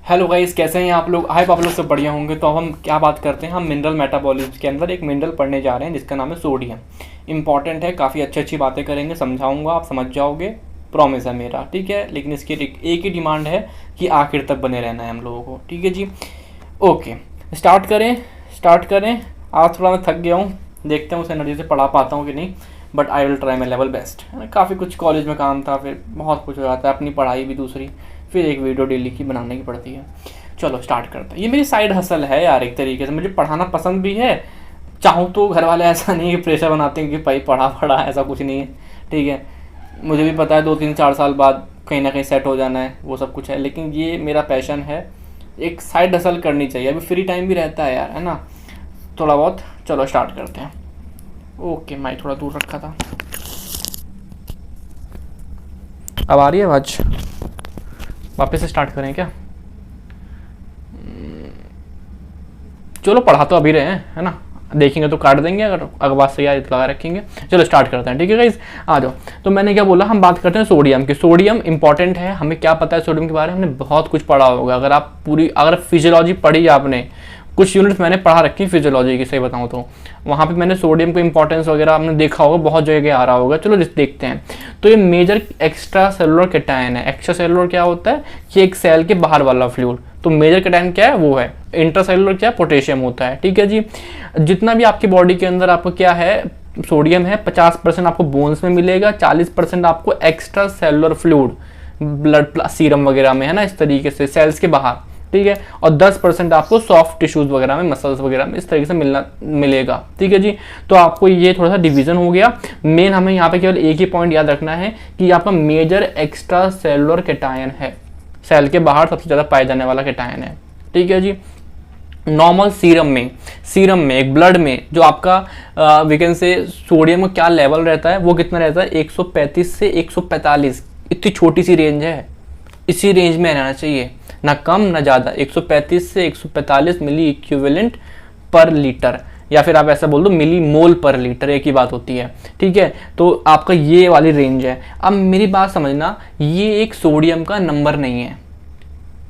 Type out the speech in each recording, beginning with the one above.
Hello guys, कैसे हैं आप लोग? आई होप आप लोग सब बढ़िया होंगे। तो अब हम क्या बात करते हैं, हम मिनरल मेटाबॉलिज्म के अंदर एक मिनरल पढ़ने जा रहे हैं जिसका नाम है सोडियम। इंपॉर्टेंट है, काफ़ी अच्छी अच्छी बातें करेंगे, समझाऊंगा, आप समझ जाओगे, प्रॉमिस है मेरा, ठीक है। लेकिन इसकी एक ही डिमांड है कि आखिर तक बने रहना है हम लोगों को, ठीक है जी। ओके, स्टार्ट करें। आज थोड़ा मैं थक गया हूँ, देखते हैं उस एनर्जी से पढ़ा पाता हूँ कि नहीं, but I will try my level best. काफ़ी कुछ कॉलेज में काम था, फिर बहुत कुछ हो जाता है, अपनी पढ़ाई भी दूसरी, फिर एक वीडियो डेली की बनाने की पड़ती है। चलो स्टार्ट करते हैं। ये मेरी साइड हसल है यार, एक तरीके से मुझे पढ़ाना पसंद भी है। चाहूँ तो घर वाले ऐसा नहीं है कि प्रेशर बनाते हैं कि भाई पढ़ा, ऐसा कुछ नहीं है, ठीक है। मुझे भी पता है 2-3-4 साल बाद कहीं ना कहीं सेट हो जाना है, वो सब कुछ है, लेकिन ये मेरा पैशन है। एक साइड हसल करनी चाहिए, अभी फ्री टाइम भी रहता है यार, है ना, थोड़ा बहुत। चलो स्टार्ट करते हैं। ओके, मैं थोड़ा दूर रखा था। अब आ रही है आवाज़? वापस से स्टार्ट करें क्या? चलो पढ़ा तो अभी रहे हैं, है ना, देखेंगे तो काट देंगे, अगर बात सही आए तो लगा रखेंगे। चलो स्टार्ट करते हैं, ठीक है गाइस, आ जाओ। तो मैंने क्या बोला, हम बात करते हैं सोडियम की। सोडियम इंपॉर्टेंट है, हमें क्या पता है सोडियम के बारे में, हमने बहुत कुछ पढ़ा होगा। अगर फिजियोलॉजी पढ़ी आपने, कुछ यूनिट्स मैंने पढ़ा रखी फिजियोलॉजी की, सही बताऊँ तो वहाँ पे मैंने सोडियम को इंपॉर्टेंस वगैरह आपने देखा होगा, बहुत जगह आ रहा होगा। चलो देखते हैं। तो ये मेजर एक्स्ट्रा सेलुलर कैटायन है। एक्स्ट्रा सेलुलर क्या होता है कि एक सेल के बाहर वाला फ्लूइड। तो मेजर कैटायन क्या है, वो है। इंट्रासेलुलर क्या है, पोटेशियम होता है, ठीक है जी। जितना भी आपकी बॉडी के अंदर आपको क्या है, सोडियम है, 50% आपको बोन्स में मिलेगा, 40% आपको extra cellular fluid, blood serum वगैरह में, है ना, इस तरीके से सेल्स के बाहर, ठीक है। और 10% आपको सॉफ्ट टिश्यूज वगैरह में, मसल्स वगैरह में, इस तरीके से मिलेगा, ठीक है जी। तो आपको ये थोड़ा सा डिवीजन हो गया। मेन हमें यहाँ पे केवल एक ही पॉइंट याद रखना है कि आपका मेजर एक्स्ट्रा सेलुलर कैटायन है, सेल के बाहर सबसे ज़्यादा पाए जाने वाला कैटायन है, ठीक है जी। नॉर्मल सीरम में एक ब्लड में जो आपका वीकेंड से सोडियम का क्या लेवल रहता है, वो कितना रहता है, 135 से 145। इतनी छोटी सी रेंज है, इसी रेंज में रहना चाहिए, ना कम ना ज़्यादा। 135 से 145 मिली इक्विवेलेंट पर लीटर, या फिर आप ऐसा बोल दो मिली मोल पर लीटर, एक ही बात होती है, ठीक है। तो आपका ये वाली रेंज है। अब मेरी बात समझना, ये एक सोडियम का नंबर नहीं है।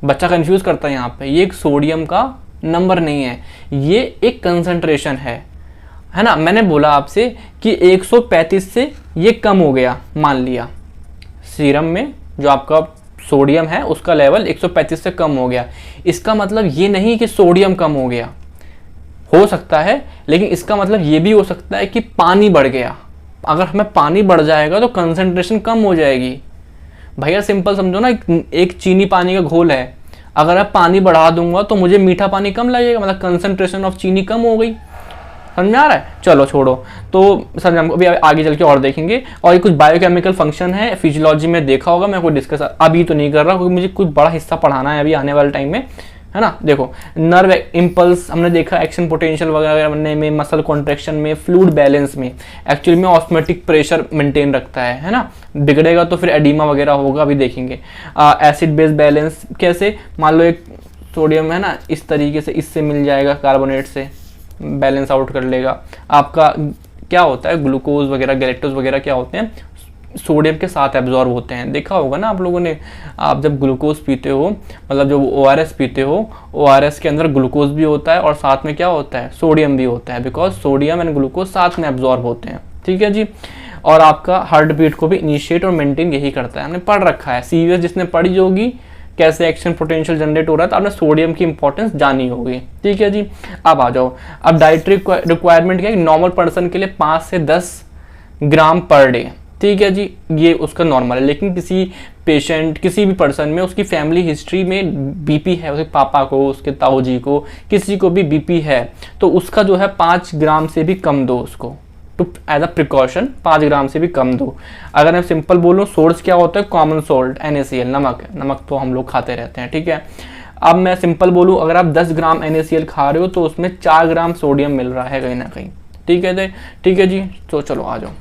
बच्चा कंफ्यूज करता है यहाँ पे, ये एक सोडियम का नंबर नहीं है, ये एक कंसंट्रेशन है ना। मैंने बोला आपसे कि 135 से ये कम हो गया, मान लिया सीरम में जो आपका सोडियम है उसका लेवल 135 से कम हो गया। इसका मतलब ये नहीं कि सोडियम कम हो गया, हो सकता है, लेकिन इसका मतलब ये भी हो सकता है कि पानी बढ़ गया। अगर हमें पानी बढ़ जाएगा तो कंसंट्रेशन कम हो जाएगी। भैया सिंपल समझो ना, एक चीनी पानी का घोल है, अगर मैं पानी बढ़ा दूंगा तो मुझे मीठा पानी कम लगेगा, मतलब कंसंट्रेशन ऑफ चीनी कम हो गई। समझ में आ रहा है? चलो छोड़ो, तो समझ हम अभी आगे चल के और देखेंगे। और ये कुछ बायोकेमिकल फंक्शन है, फिजियोलॉजी में देखा होगा, मैं कोई डिस्कस अभी तो नहीं कर रहा क्योंकि मुझे कुछ बड़ा हिस्सा पढ़ाना है अभी आने वाले टाइम में, है ना। देखो, नर्व इम्पल्स हमने देखा, एक्शन पोटेंशियल वगैरह बनने में, मसल कॉन्ट्रैक्शन में, फ्लूइड बैलेंस में, एक्चुअली में ऑस्मोटिक प्रेशर मेंटेन रखता है ना। बिगड़ेगा तो फिर एडिमा वगैरह होगा, अभी देखेंगे। एसिड बेस बैलेंस कैसे, मान लो एक सोडियम है ना, इस तरीके से इससे मिल जाएगा, कार्बोनेट से बैलेंस आउट कर लेगा। आपका क्या होता है, ग्लूकोज वगैरह, गैलेक्टोज वगैरह क्या होते हैं, सोडियम के साथ एब्जॉर्ब होते हैं। देखा होगा ना आप लोगों ने, आप जब ग्लूकोज पीते हो, मतलब जो ORS पीते हो, ORS के अंदर ग्लूकोज भी होता है और साथ में क्या होता है, सोडियम भी होता है, बिकॉज सोडियम एंड ग्लूकोज साथ में एब्जॉर्ब होते हैं, ठीक है जी। और आपका हार्ट बीट को भी इनिशिएट और मेंटेन यही करता है, हमने पढ़ रखा है। सीरियस जिसने पढ़ी होगी कैसे एक्शन पोटेंशियल जनरेट हो रहा है, तो आपने सोडियम की इंपॉर्टेंस जानी होगी, ठीक है जी। अब आ जाओ, अब डाइटरी रिक्वायरमेंट क्या है, नॉर्मल पर्सन के लिए 5 से 10 ग्राम पर डे, ठीक है जी, ये उसका नॉर्मल है। लेकिन किसी पेशेंट, किसी भी पर्सन में उसकी फैमिली हिस्ट्री में बीपी है, उसके पापा को, उसके ताऊ जी को, किसी को भी बीपी है, तो उसका जो है 5 ग्राम से भी कम दो उसको, टू एज अ प्रिकॉशन 5 ग्राम से भी कम दो। अगर मैं सिंपल बोलूँ, सोर्स क्या होता है, कॉमन सोल्ट, NaCl, नमक तो हम लोग खाते रहते हैं, ठीक है। अब मैं सिंपल बोलूँ, अगर आप 10 ग्राम NaCl खा रहे हो तो उसमें 4 ग्राम सोडियम मिल रहा है कहीं ना कहीं, ठीक है जी। तो चलो आ जाओ,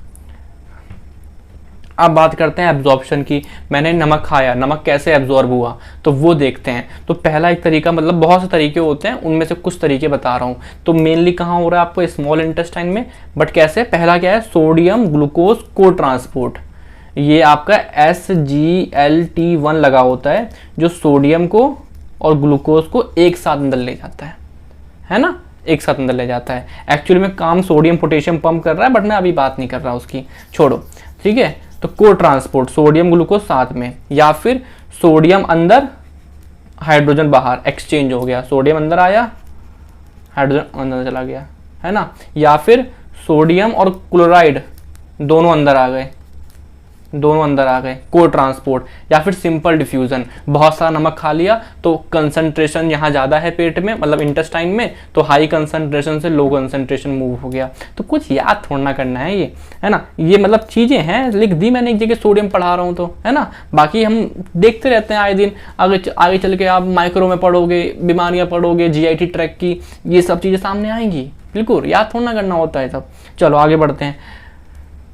अब बात करते हैं एब्जॉर्प्शन की। मैंने नमक खाया, नमक कैसे एब्जॉर्ब हुआ, तो वो देखते हैं। तो पहला एक तरीका, मतलब बहुत से तरीके होते हैं, उनमें से कुछ तरीके बता रहा हूँ। तो मेनली कहाँ हो रहा है आपको, स्मॉल इंटेस्टाइन में, बट कैसे, पहला क्या है, सोडियम ग्लूकोज को ट्रांसपोर्ट। ये आपका SGLT1 लगा होता है जो सोडियम को और ग्लूकोज को एक साथ अंदर ले जाता है ना, एक साथ अंदर ले जाता है। एक्चुअली में काम सोडियम पोटेशियम पंप कर रहा है, बट मैं अभी बात नहीं कर रहा उसकी, छोड़ो, ठीक है। तो को ट्रांसपोर्ट सोडियम ग्लूकोज साथ में, या फिर सोडियम अंदर हाइड्रोजन बाहर, एक्सचेंज हो गया, सोडियम अंदर आया हाइड्रोजन अंदर चला गया, है ना। या फिर सोडियम और क्लोराइड दोनों अंदर आ गए, दोनों अंदर आ गए, को ट्रांसपोर्ट। या फिर सिंपल डिफ्यूजन, बहुत सारा नमक खा लिया तो कंसंट्रेशन यहाँ ज़्यादा है पेट में, मतलब इंटेस्टाइन में, तो हाई कंसंट्रेशन से लो कंसंट्रेशन मूव हो गया। तो कुछ याद थोड़ा करना है ये, है ना। ये मतलब चीज़ें हैं, लिख दी मैंने एक जगह, सोडियम पढ़ा रहा हूँ तो, है ना। बाकी हम देखते रहते हैं आए दिन, आगे चल के आप माइक्रो में पढ़ोगे, बीमारियाँ पढ़ोगे, GIT ट्रैक की, ये सब चीज़ें सामने आएंगी, बिल्कुल याद थोड़ा करना होता है सब। चलो आगे बढ़ते हैं।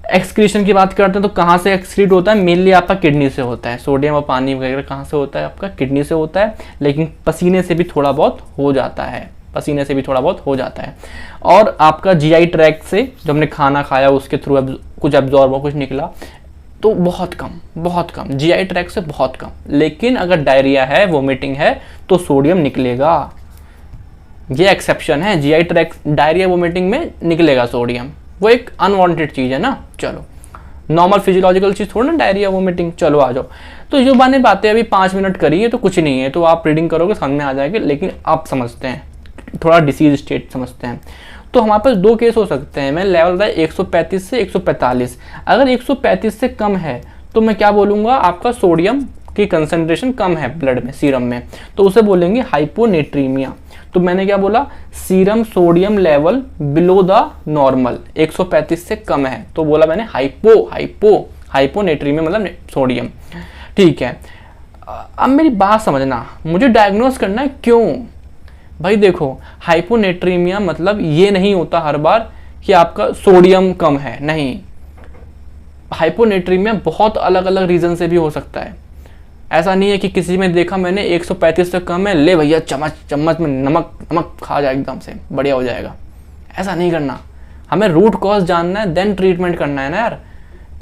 एक्सक्रीशन की बात करते हैं तो कहाँ से एक्सक्रीट होता है, मेनली आपका किडनी से होता है। सोडियम और पानी वगैरह कहाँ से होता है, आपका किडनी से होता है, लेकिन पसीने से भी थोड़ा बहुत हो जाता है, पसीने से भी थोड़ा बहुत हो जाता है। और आपका GI ट्रैक से जब हमने खाना खाया उसके थ्रू कुछ एब्जॉर्ब हो, कुछ निकला, तो बहुत कम GI ट्रैक से बहुत कम। लेकिन अगर डायरिया है, वोमिटिंग है, तो सोडियम निकलेगा, ये एक्सेप्शन है। GI ट्रैक डायरिया वोमिटिंग में निकलेगा सोडियम, वो एक अनवांटेड चीज़ है ना। चलो, नॉर्मल फिजियोलॉजिकल चीज़ थोड़ा ना डायरिया वोमिटिंग। चलो आ जाओ। तो जो मैंने बातें अभी 5 मिनट करी है तो कुछ नहीं है, तो आप रीडिंग करोगे समझ में आ जाएगी। लेकिन आप समझते हैं, थोड़ा डिसीज स्टेट समझते हैं। तो हमारे पास 2 केस हो सकते हैं। मैं लेवल बताया 135 से 145। अगर 135 से कम है तो मैं क्या बोलूँगा, आपका सोडियम की कंसंट्रेशन कम है ब्लड में, सीरम में, तो उसे बोलेंगे हाइपोनेट्रीमिया। तो मैंने क्या बोला, serum sodium level below the normal, 135 से कम है, तो बोला मैंने हाइपोनेट्रीमिया मतलब सोडियम, ठीक है। अब मेरी बात समझना, मुझे डायग्नोस करना है क्यों। भाई देखो, हाइपोनेट्रीमिया मतलब ये नहीं होता हर बार कि आपका सोडियम कम है, नहीं। हाइपोनेट्रीमिया बहुत अलग अलग रीजन से भी हो सकता है। ऐसा नहीं है कि किसी में देखा मैंने 135 से कम है, ले भैया चम्मच में नमक खा जाए, एकदम से बढ़िया हो जाएगा। ऐसा नहीं करना, हमें रूट कॉज जानना है, देन ट्रीटमेंट करना है ना यार।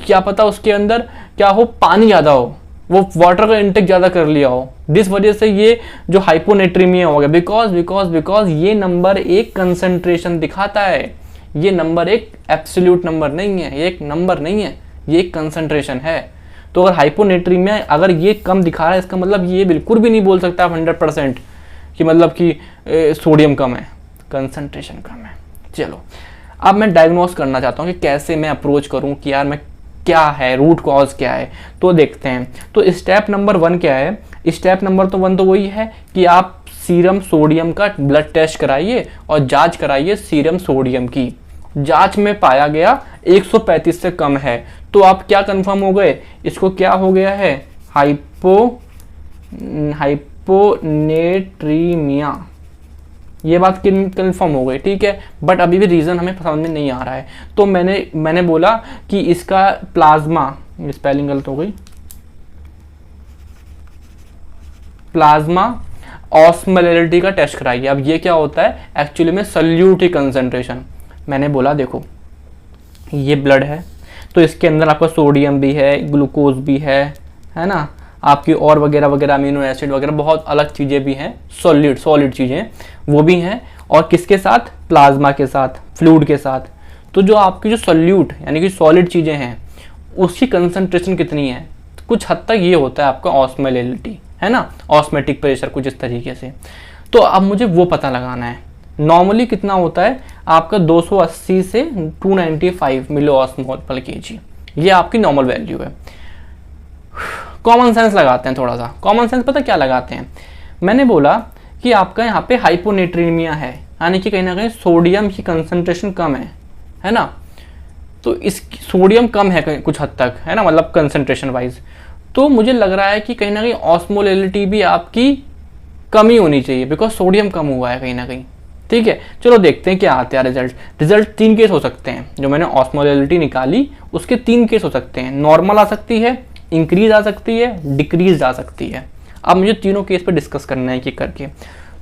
क्या पता उसके अंदर क्या हो, पानी ज़्यादा हो, वो वाटर का इंटेक ज़्यादा कर लिया हो, जिस वजह से ये जो हाइपोनेट्रीमिया हो गया। बिकॉज ये नंबर 1 कंसंट्रेशन दिखाता है, ये नंबर 1 एब्सोल्यूट नंबर नहीं है, ये एक नंबर नहीं है, ये एक कंसंट्रेशन है। तो अगर हाइपोनेट्रीमिया अगर ये कम दिखा रहा है, इसका मतलब ये बिल्कुल भी नहीं बोल सकता आप 100% कि मतलब कि सोडियम कम है, कंसंट्रेशन कम है। चलो, अब मैं डायग्नोस करना चाहता हूँ कि कैसे मैं अप्रोच करूँ कि यार मैं क्या है, रूट कॉज क्या है, तो देखते हैं। तो स्टेप नंबर 1 क्या है, स्टेप नंबर 1 तो वही है कि आप सीरम सोडियम का ब्लड टेस्ट कराइए और जाँच कराइए सीरम सोडियम की। जांच में पाया गया 135 से कम है, तो आप क्या कंफर्म हो गए, इसको क्या हो गया है, हाइपोनेट्रीमिया, ये बात कंफर्म हो गई, ठीक है। बट अभी भी रीज़न हमें समझ में नहीं आ रहा है। तो मैंने बोला कि इसका प्लाज्मा, स्पेलिंग गलत हो गई, प्लाज्मा ऑस्मोलैरिटी का टेस्ट कराइए। अब ये क्या होता है, एक्चुअली में सल्यूट की कंसंट्रेशन। मैंने बोला देखो, ये ब्लड है, तो इसके अंदर आपका सोडियम भी है, ग्लूकोज भी है ना, आपकी और वगैरह अमीनो एसिड वगैरह बहुत अलग चीज़ें भी हैं, सॉलिड चीज़ें वो भी हैं, और किसके साथ, प्लाज्मा के साथ, फ्लूइड के साथ। तो जो आपकी जो सॉल्यूट यानी कि सॉलिड चीज़ें हैं उसकी कंसंट्रेशन कितनी है, कुछ हद तक ये होता है आपका ऑस्मोलैरिटी, है ना, ऑस्मेटिक प्रेशर कुछ इस तरीके से। तो अब मुझे वो पता लगाना है। नॉर्मली कितना होता है आपका 280 से 295 मिली ऑस्मोल पर केजी, ये आपकी नॉर्मल वैल्यू है। कॉमन सेंस लगाते हैं थोड़ा सा। कॉमन सेंस पता क्या लगाते हैं, मैंने बोला कि आपका यहाँ पे हाइपोनेट्रीमिया है, यानी कि कहीं ना कहीं सोडियम की कंसंट्रेशन कम है ना। तो इस सोडियम कम है कुछ हद तक, है ना, मतलब कंसंट्रेशन वाइज। तो मुझे लग रहा है कि कहीं ना कहीं ऑस्मोलैरिटी भी आपकी कमी होनी चाहिए, बिकॉज सोडियम कम हुआ है कहीं ना कहीं, ठीक है। चलो देखते हैं क्या आते हैं रिजल्ट 3 केस हो सकते हैं। जो मैंने ऑस्मोलैरिटी निकाली उसके 3 केस हो सकते हैं, नॉर्मल आ सकती है, इंक्रीज आ सकती है, डिक्रीज आ सकती है। अब मुझे तीनों केस पे डिस्कस करना है कि करके।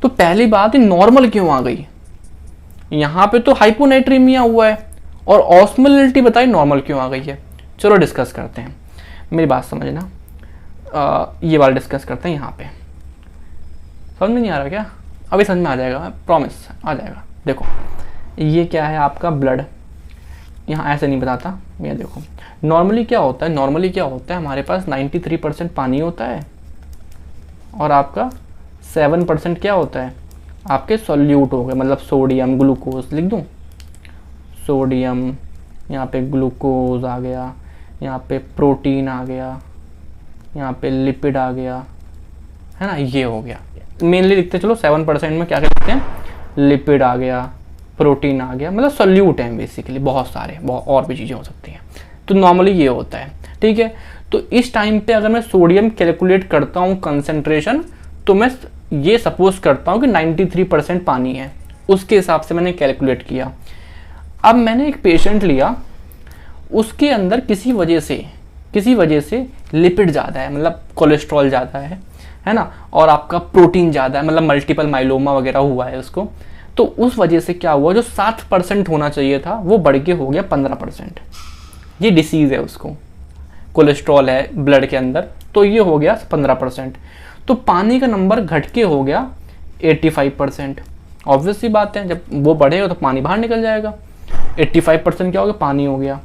तो पहली बात, नॉर्मल क्यों आ गई, यहाँ पे तो हाइपोनेट्रीमिया हुआ है और ऑस्मोलैरिटी बताई नॉर्मल क्यों आ गई है। चलो डिस्कस करते हैं, मेरी बात समझना। ये वाला डिस्कस करते हैं यहाँ पे। समझ में नहीं आ रहा क्या? अभी समझ में आ जाएगा, प्रॉमिस आ जाएगा। देखो ये क्या है आपका ब्लड, यहाँ ऐसे नहीं बताता, ये देखो नॉर्मली क्या होता है, नॉर्मली क्या होता है हमारे पास 93% पानी होता है और आपका 7% क्या होता है, आपके सॉल्यूट हो गए, मतलब सोडियम ग्लूकोज लिख दूँ, सोडियम, यहाँ पे ग्लूकोज आ गया, यहाँ पे प्रोटीन आ गया, यहाँ पे लिपिड आ गया, है ना, ये हो गया। मेनली लिखते चलो 7% में क्या क्या लिखते हैं, लिपिड आ गया, प्रोटीन आ गया, मतलब सॉल्यूट हैं बेसिकली, बहुत सारे, बहुत और भी चीज़ें हो सकती हैं। तो नॉर्मली ये होता है, ठीक है। तो इस टाइम पे अगर मैं सोडियम कैलकुलेट करता हूँ कंसंट्रेशन, तो मैं ये सपोज करता हूँ कि 93% पानी है, उसके हिसाब से मैंने कैलकुलेट किया। अब मैंने एक पेशेंट लिया, उसके अंदर किसी वजह से लिपिड ज़्यादा है, मतलब कोलेस्ट्रॉल ज़्यादा है ना, और आपका प्रोटीन ज़्यादा है, मतलब मल्टीपल माइलोमा वगैरह हुआ है उसको। तो उस वजह से क्या हुआ, जो 7% होना चाहिए था वो बढ़ के हो गया 15%। ये डिसीज़ है उसको, कोलेस्ट्रॉल है ब्लड के अंदर, तो ये हो गया 15%। तो पानी का नंबर घट के हो गया 85%। ऑब्वियस सी बात है, जब वो बढ़ेगा तो पानी बाहर निकल जाएगा। 85% क्या हो गया, पानी हो गया,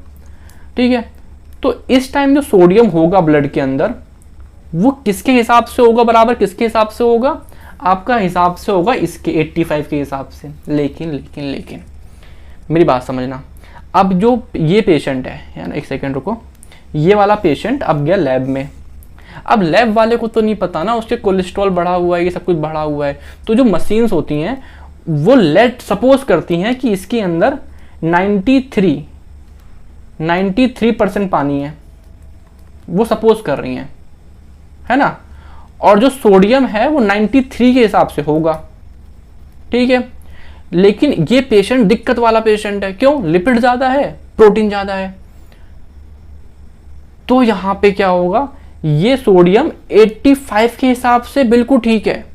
ठीक है। तो इस टाइम जो सोडियम होगा ब्लड के अंदर, वो किसके हिसाब से होगा, बराबर किसके हिसाब से होगा, आपका हिसाब से होगा इसके 85 के हिसाब से। लेकिन मेरी बात समझना, अब जो ये पेशेंट है ना, एक सेकेंड रुको, ये वाला पेशेंट अब गया लैब में। अब लैब वाले को तो नहीं पता ना उसके कोलेस्ट्रॉल बढ़ा हुआ है, ये सब कुछ बढ़ा हुआ है। तो जो मशीन्स होती हैं वो लेट सपोज करती हैं कि इसके अंदर 93% पानी है, वो सपोज कर रही हैं, है ना, और जो सोडियम है वो 93 के हिसाब से होगा, ठीक है। लेकिन ये पेशेंट दिक्कत वाला पेशेंट है, क्यों, लिपिड ज्यादा है, प्रोटीन ज्यादा है। तो यहां पे क्या होगा, ये सोडियम 85 के हिसाब से बिल्कुल ठीक है,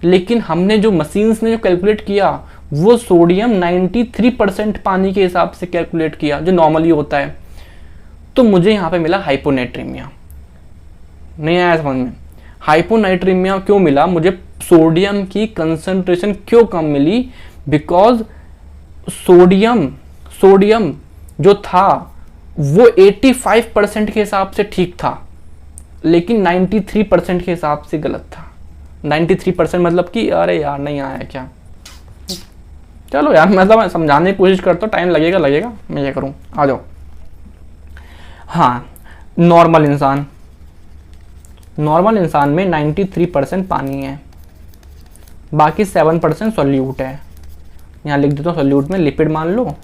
लेकिन हमने जो मशीन्स ने जो कैलकुलेट किया वो सोडियम 93% पानी के हिसाब से कैलकुलेट किया, जो नॉर्मली होता है। तो मुझे यहां पे मिला हाइपोनेट्रीमिया। नहीं आया समझ में, हाइपोनाइट्रीमिया क्यों मिला मुझे, सोडियम की कंसंट्रेशन क्यों कम मिली, बिकॉज सोडियम जो था वो 85% के हिसाब से ठीक था, लेकिन 93% के हिसाब से गलत था। 93% मतलब कि अरे यार नहीं आया क्या, चलो यार मतलब मैं समझाने की कोशिश करता हूँ, टाइम लगेगा मैं ये करूँ, आ जाओ। हाँ, नॉर्मल इंसान में 93% पानी है, बाकी 7% सॉल्यूट है। यहाँ लिख देता हूँ, सॉल्यूट में लिपिड मान लो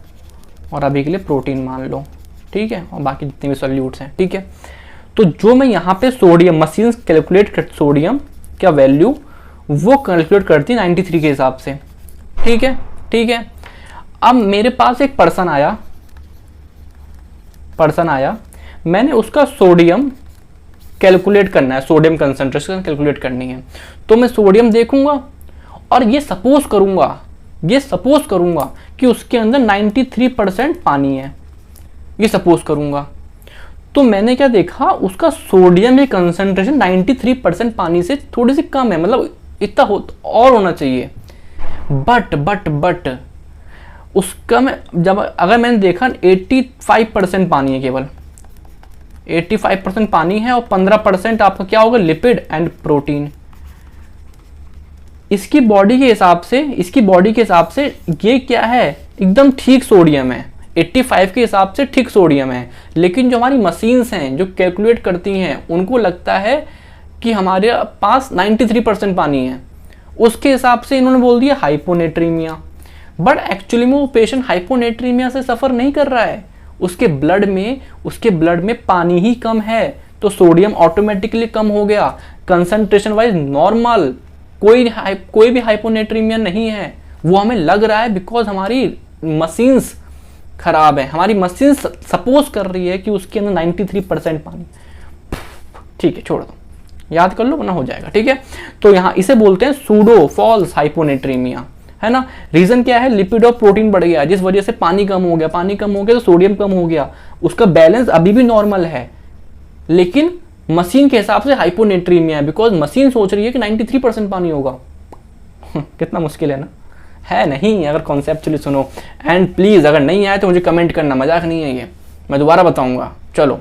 और अभी के लिए प्रोटीन मान लो, ठीक है, और बाकी जितने भी सॉल्यूट्स हैं, ठीक है। तो जो मैं यहाँ पे सोडियम मशीन कैलकुलेट कर, सोडियम क्या वैल्यू वो कैलकुलेट करती है 93 के हिसाब से, ठीक है। अब मेरे पास एक पर्सन आया, मैंने उसका सोडियम कैलकुलेट करना है, सोडियम कंसंट्रेशन कैलकुलेट करनी है। तो मैं सोडियम देखूंगा और ये सपोज करूंगा कि उसके अंदर 93% पानी है, ये सपोज करूंगा। तो मैंने क्या देखा, उसका सोडियम की कंसंट्रेशन 93% पानी से थोड़ी सी कम है, मतलब इतना और होना चाहिए। बट उसका अगर मैंने देखा 85% पानी है, केवल 85% पानी है और 15% आपका क्या होगा, लिपिड एंड प्रोटीन। इसकी बॉडी के हिसाब से ये क्या है, एकदम ठीक सोडियम है, 85 के हिसाब से ठीक सोडियम है। लेकिन जो हमारी मशीन्स हैं जो कैलकुलेट करती हैं, उनको लगता है कि हमारे पास 93% पानी है, उसके हिसाब से इन्होंने बोल दिया हाइपोनेट्रीमिया। बट एक्चुअली में वो पेशेंट हाइपोनेट्रीमिया से सफ़र नहीं कर रहा है, उसके ब्लड में पानी ही कम है, तो सोडियम ऑटोमेटिकली कम हो गया, कंसंट्रेशन वाइज नॉर्मल, कोई भी हाइपोनेट्रीमिया नहीं है। वो हमें लग रहा है बिकॉज हमारी मशीन्स खराब है, हमारी मशीन सपोज कर रही है कि उसके अंदर 93% पानी, ठीक है, छोड़ दो, याद कर लो वरना हो जाएगा, ठीक है। तो यहाँ इसे बोलते हैं सूडो फॉल्स हाइपोनेट्रीमिया, है ना। रीजन क्या है, लिपिड और प्रोटीन बढ़ गया, जिस वजह से पानी कम हो गया तो सोडियम कम हो गया, उसका बैलेंस अभी भी नॉर्मल है, लेकिन मशीन के हिसाब से हाइपोनेट्रीमिया है, बिकॉज मशीन सोच रही है कि 93% पानी होगा। कितना मुश्किल है ना, है नहीं अगर कॉन्सेप्चुअली सुनो। एंड प्लीज़ अगर नहीं आए तो मुझे कमेंट करना, मजाक नहीं है ये, मैं दोबारा बताऊंगा। चलो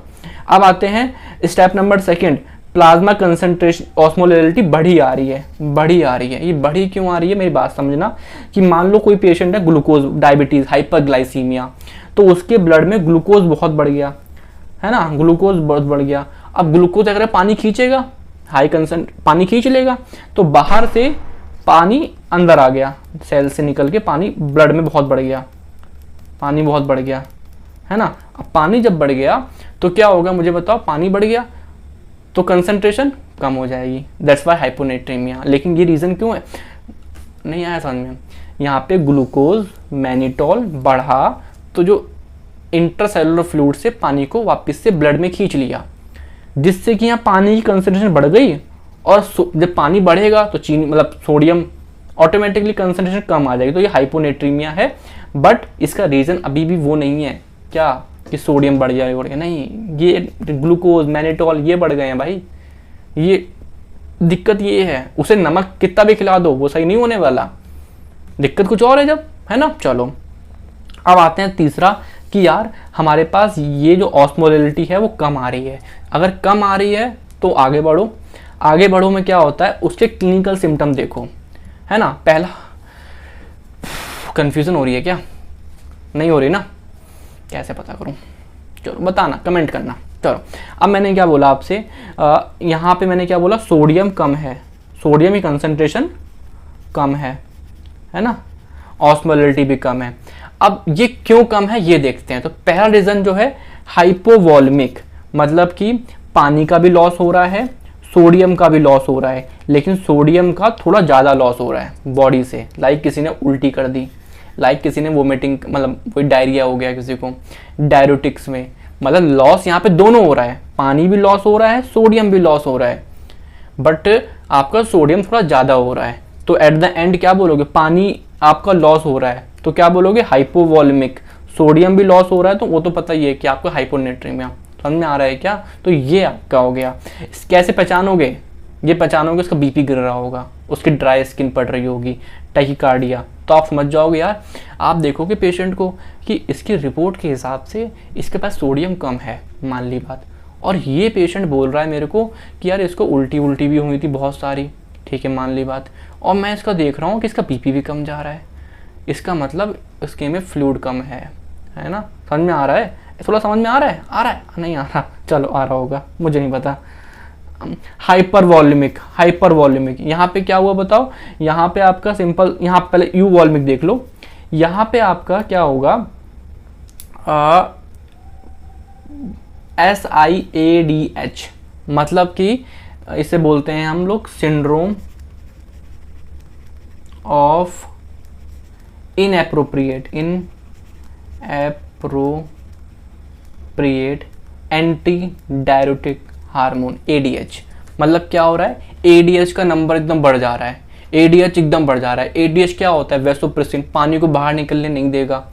अब आते हैं step number 2, plasma concentration osmolarity बढ़ी आ रही है, बढ़ी आ रही है। ये बढ़ी क्यों आ रही है, मेरी बात समझना कि मान लो कोई पेशेंट है ग्लूकोज डायबिटीज़ हाइपरग्लाइसीमिया, तो उसके ब्लड में ग्लूकोज बहुत बढ़ गया है ना, ग्लूकोज बहुत बढ़ गया। अब ग्लूकोज अगर पानी खींचेगा, हाई कंसेंट पानी खींच लेगा, तो बाहर से पानी अंदर आ गया, सेल से निकल के पानी ब्लड में बहुत बढ़ गया, पानी बहुत बढ़ गया है ना। अब पानी जब बढ़ गया तो क्या होगा मुझे बताओ, पानी बढ़ गया तो कंसंट्रेशन कम हो जाएगी, दैट्स वाई हाइपोनेट्रीमिया। लेकिन ये रीज़न क्यों है, नहीं आया समझ में। यहाँ पे ग्लूकोज मैनिटॉल बढ़ा तो जो इंट्रासेलुलर फ्लूइड से पानी को वापस से ब्लड में खींच लिया, जिससे कि यहाँ पानी की कंसंट्रेशन बढ़ गई। और जब पानी बढ़ेगा तो चीनी मतलब सोडियम ऑटोमेटिकली कंसंट्रेशन कम आ जाएगी, तो ये हाइपोनेट्रीमिया है। बट इसका रीज़न अभी भी वो नहीं है क्या कि सोडियम बढ़ जाए, नहीं, ये ग्लूकोज मैनिटॉल ये बढ़ गए हैं भाई। ये दिक्कत ये है, उसे नमक कितना भी खिला दो वो सही नहीं होने वाला, दिक्कत कुछ और है जब, है ना। चलो अब आते हैं तीसरा कि यार हमारे पास ये जो ऑस्मोलैरिटी है वो कम आ रही है। अगर कम आ रही है तो आगे बढ़ो, आगे बढ़ो में क्या होता है, उसके क्लिनिकल सिम्टम देखो, है ना। पहला कंफ्यूजन हो रही है क्या, नहीं हो रही ना, कैसे पता करूं, चलो बताना, कमेंट करना। चलो अब मैंने क्या बोला आपसे, यहाँ पे मैंने क्या बोला, सोडियम कम है, सोडियम की कंसंट्रेशन कम है ना, ऑस्मोलैरिटी भी कम है। अब ये क्यों कम है ये देखते हैं। तो पहला रीज़न जो है हाइपोवॉल्यूमिक, मतलब कि पानी का भी लॉस हो रहा है, सोडियम का भी लॉस हो रहा है, लेकिन सोडियम का थोड़ा ज़्यादा लॉस हो रहा है बॉडी से। लाइक किसी ने उल्टी कर दी, लाइक किसी ने वोमिटिंग मतलब कोई डायरिया हो गया किसी को, डायरेटिक्स में, मतलब लॉस यहाँ पे दोनों हो रहा है, पानी भी लॉस हो रहा है, सोडियम भी लॉस हो रहा है, बट आपका सोडियम थोड़ा ज़्यादा हो रहा है। तो एट द एंड क्या बोलोगे, पानी आपका लॉस हो रहा है तो क्या बोलोगे, हाइपोवॉल्यूमिक। सोडियम भी लॉस हो रहा है तो वो तो पता ही है कि आपका हाइपोनेट्रीमिया, समझ में आ रहा है क्या। तो ये आपका हो गया। कैसे पहचानोगे, ये पहचानोगे उसका बीपी गिर रहा होगा, उसकी ड्राई स्किन पड़ रही होगी, टैकीकार्डिया, तो आप समझ जाओगे यार। आप देखोगे पेशेंट को कि इसकी रिपोर्ट के हिसाब से इसके पास सोडियम कम है, मान ली बात, और ये पेशेंट बोल रहा है मेरे को कि यार इसको उल्टी भी हुई थी बहुत सारी, ठीक है मान ली बात, और मैं इसका देख रहा हूँ कि इसका बीपी भी कम जा रहा है, इसका मतलब इसके में फ्लूइड कम है ना। समझ में आ रहा है, थोड़ा समझ में आ रहा है, नहीं आ रहा, चलो आ रहा होगा, मुझे नहीं पता। हाइपरवॉल्यूमिक, यहाँ पे क्या हुआ बताओ, यहाँ पे आपका सिंपल, यहाँ पहले यू वॉल्यूमिक देख लो, यहाँ पे आपका क्या होगा, SIADH, मतलब कि इसे बोलते हैं हम लोग syndrome of inappropriate anti diuretic hormone, ADH। मतलब क्या हो रहा है, ADH का नंबर एकदम बढ़ जा रहा है, ADH एकदम बढ़ जा रहा है। ADH क्या होता है, वैसोप्रेसिन, पानी को बाहर निकलने नहीं देगा।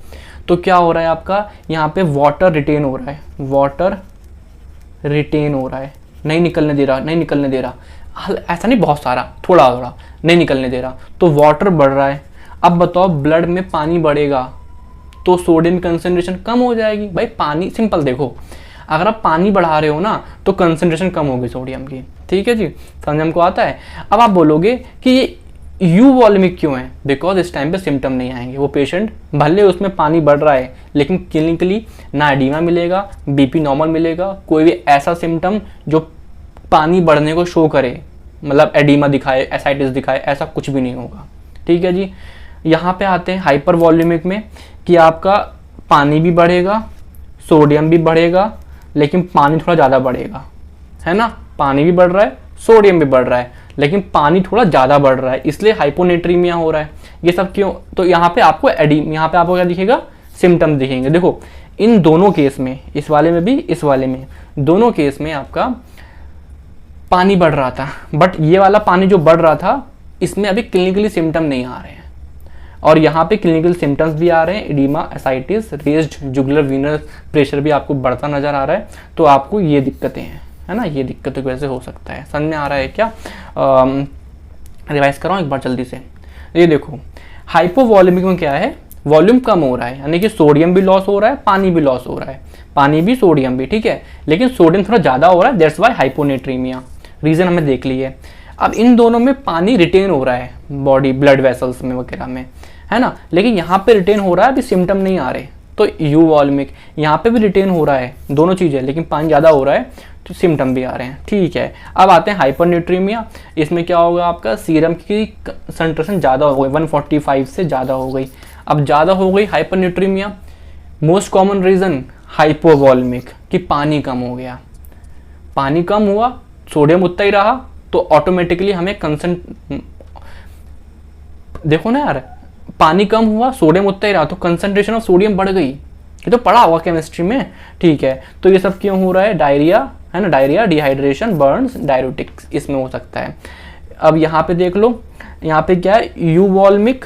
तो क्या हो रहा है आपका, यहाँ पे वाटर रिटेन हो रहा है, नहीं निकलने दे रहा, ऐसा नहीं बहुत सारा, थोड़ा नहीं निकलने दे रहा, तो वाटर बढ़ रहा है। अब बताओ ब्लड में पानी बढ़ेगा तो सोडियम कंसंट्रेशन कम हो जाएगी। भाई पानी सिंपल देखो, अगर आप पानी बढ़ा रहे हो ना तो कंसंट्रेशन कम होगी सोडियम की, ठीक है जी, समझ हमको आता है। अब आप बोलोगे कि ये यू वॉल्यूमिक क्यों है, बिकॉज इस टाइम पे सिम्टम नहीं आएंगे। वो पेशेंट भले उसमें पानी बढ़ रहा है लेकिन क्लिनिकली ना एडीमा मिलेगा, बीपी नॉर्मल मिलेगा, कोई भी ऐसा सिम्टम जो पानी बढ़ने को शो करे, मतलब एडीमा दिखाए, एसाइटिस दिखाए, ऐसा कुछ भी नहीं होगा, ठीक है जी। यहाँ पे आते हैं हाइपर वॉल्यूमिक में कि आपका पानी भी बढ़ेगा, सोडियम भी बढ़ेगा, लेकिन पानी थोड़ा ज़्यादा बढ़ेगा, है ना। पानी भी बढ़ रहा है, सोडियम भी बढ़ रहा है, लेकिन पानी थोड़ा ज़्यादा बढ़ रहा है, इसलिए हाइपोनेट्रीमिया हो रहा है। ये सब क्यों, तो यहाँ पे आपको यहाँ पे आपको क्या दिखेगा, सिम्टम्स दिखेंगे। देखो इन दोनों केस में, इस वाले में भी, इस वाले में, दोनों केस में आपका पानी बढ़ रहा था, बट ये वाला पानी जो बढ़ रहा था इसमें अभी क्लिनिकली सिम्टम नहीं आ रहे हैं, और यहाँ पे क्लिनिकल सिम्टम्स भी आ रहे हैं, oedema, ascites, raised jugular Venus pressure भी आपको बढ़ता नजर आ रहा है। तो आपको ये दिक्कतें हैं, है ना, ये दिक्कतों की वजह से हो सकता है। समझ में आ रहा है क्या? रिवाइज कराऊँ एक बार जल्दी से। ये देखो हाइपोवॉल्यूमिक में क्या है, वॉल्यूम कम हो रहा है, यानी कि सोडियम भी लॉस हो रहा है, पानी भी लॉस हो रहा है, पानी भी सोडियम भी, ठीक है, लेकिन सोडियम थोड़ा ज़्यादा हो रहा है, दैट्स वाई हाइपोनेट्रीमिया। रीज़न हमें देख लिए। अब इन दोनों में पानी रिटेन हो रहा है बॉडी ब्लड वेसल्स में वगैरह में, है ना, लेकिन यहाँ पे रिटेन हो रहा है, अभी सिम्टम नहीं आ रहे, तो यू वॉल्यूमिक यहाँ पे भी रिटेन हो रहा है, दोनों चीज़ें, लेकिन पानी ज़्यादा हो रहा है तो सिम्टम भी आ रहे हैं, ठीक है। अब आते हैं हाइपरन्यूट्रीमिया। इसमें क्या होगा, आपका सीरम की कंसंट्रेशन ज़्यादा हो गई, 145 से ज़्यादा हो गई। अब ज़्यादा हो गई हाइपरन्यूट्रीमिया, मोस्ट कॉमन रीज़न हाइपोवॉल्यूमिक, कि पानी कम हो गया, पानी कम हुआ, सोडियम उतना ही रहा, तो ऑटोमेटिकली हमें देखो ना यार, पानी कम हुआ, सोडियम उतना ही रहा, तो कंसंट्रेशन ऑफ सोडियम बढ़ गई। ये तो पढ़ा हुआ केमिस्ट्री में, ठीक है। तो ये सब क्यों हो रहा है, डायरिया, है ना, डायरिया, डिहाइड्रेशन, बर्न्स, डायरेटिक्स, इसमें हो सकता है। अब यहाँ पे देख लो, यहाँ पे क्या है, यूवॉल्मिक,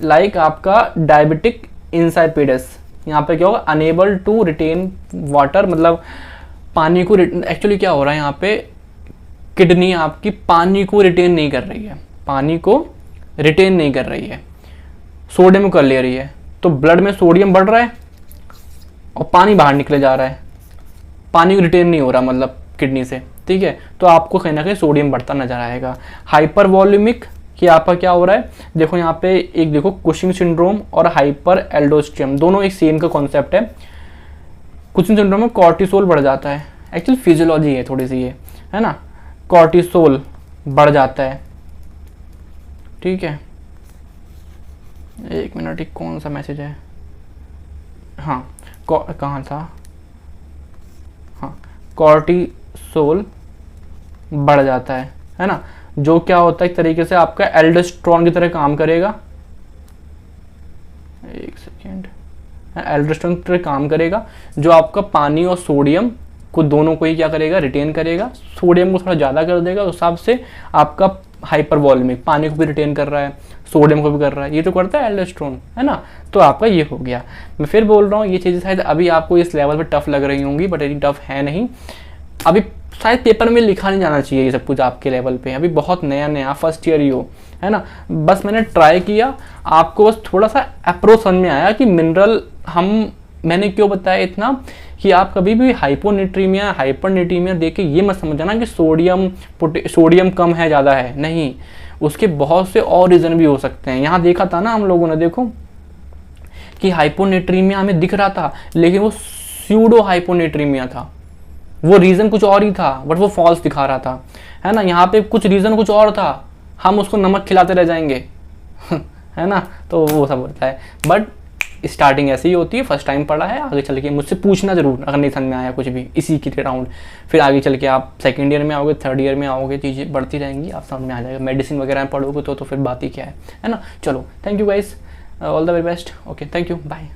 लाइक आपका डायबिटिक इंसाइपिडस, यहाँ पे क्या होगा, अनेबल टू रिटेन वाटर, मतलब पानी को एक्चुअली क्या हो रहा है यहाँ पे, किडनी आपकी पानी को रिटेन नहीं कर रही है, पानी को रिटेन नहीं कर रही है, सोडियम कर ले रही है, तो ब्लड में सोडियम बढ़ रहा है और पानी बाहर निकले जा रहा है, पानी को रिटेन नहीं हो रहा मतलब किडनी से, ठीक है। तो आपको कहीं ना कहीं सोडियम बढ़ता नजर आएगा। हाइपर वॉल्यूमिक कि आपका क्या हो रहा है, देखो यहाँ पे एक देखो कुशिंग सिंड्रोम और हाइपर एल्डोस्ट्रियम, दोनों एक सेम का कॉन्सेप्ट है। कुशिंग सिंड्रोम में कॉर्टिसोल बढ़ जाता है, एक्चुअली फिजियोलॉजी है थोड़ी सी ये, है ना, कॉर्टिसोल बढ़ जाता है, ठीक है। एक मिनट, एक कौन सा मैसेज है, हाँ कहाँ था, हाँ कॉर्टिसोल बढ़ जाता है ना, जो क्या होता है एक तरीके से आपका एल्डोस्टेरोन की तरह काम करेगा, एक सेकेंड, एल्डोस्टेरोन की तरह काम करेगा, जो आपका पानी और सोडियम को दोनों को ही क्या करेगा, रिटेन करेगा, सोडियम को थोड़ा ज़्यादा कर देगा, उस हिसाब से आपका हाइपरवॉल्यूमिक, पानी को भी रिटेन कर रहा है, सोडियम को भी कर रहा है, ये तो करता है एल्डोस्टेरोन, है ना। तो आपका ये हो गया। मैं फिर बोल रहा हूँ, ये चीज़ें शायद अभी आपको इस लेवल पे टफ लग रही होंगी, बट इतनी टफ है नहीं, अभी शायद पेपर में लिखा नहीं जाना चाहिए ये सब कुछ आपके लेवल पे, अभी बहुत नया नया फर्स्ट ईयर ही हो, है ना। बस मैंने ट्राई किया, आपको बस थोड़ा सा अप्रोच समझ में आया कि मिनरल मैंने क्यों बताया इतना, कि आप कभी भी हाइपोनेट्रीमिया हाइपरनेट्रीमिया देख के ये मत समझना कि सोडियम कम है ज़्यादा है, नहीं, उसके बहुत से और रीज़न भी हो सकते हैं। यहाँ देखा था ना हम लोगों ने, देखो कि हाइपोनेट्रीमिया हमें दिख रहा था, लेकिन वो स्यूडो हाइपोनेट्रीमिया था, वो रीज़न कुछ और ही था, बट वो फॉल्स दिखा रहा था, है ना। यहाँ पे कुछ रीज़न कुछ और था, हम उसको नमक खिलाते रह जाएंगे है ना, तो वो सब होता है। बट स्टार्टिंग ऐसी ही होती है, फर्स्ट टाइम पढ़ा है, आगे चल के मुझसे पूछना जरूर अगर नहीं समझ में आया कुछ भी इसी की राउंड, फिर आगे चल के आप सेकंड ईयर में आओगे, थर्ड ईयर में आओगे, चीज़ें बढ़ती रहेंगी, आप समझ में आ जाएगा। मेडिसिन वगैरह में पढ़ोगे तो फिर बात ही क्या है ना। चलो, thank you guys, all the very best, okay, thank you, bye.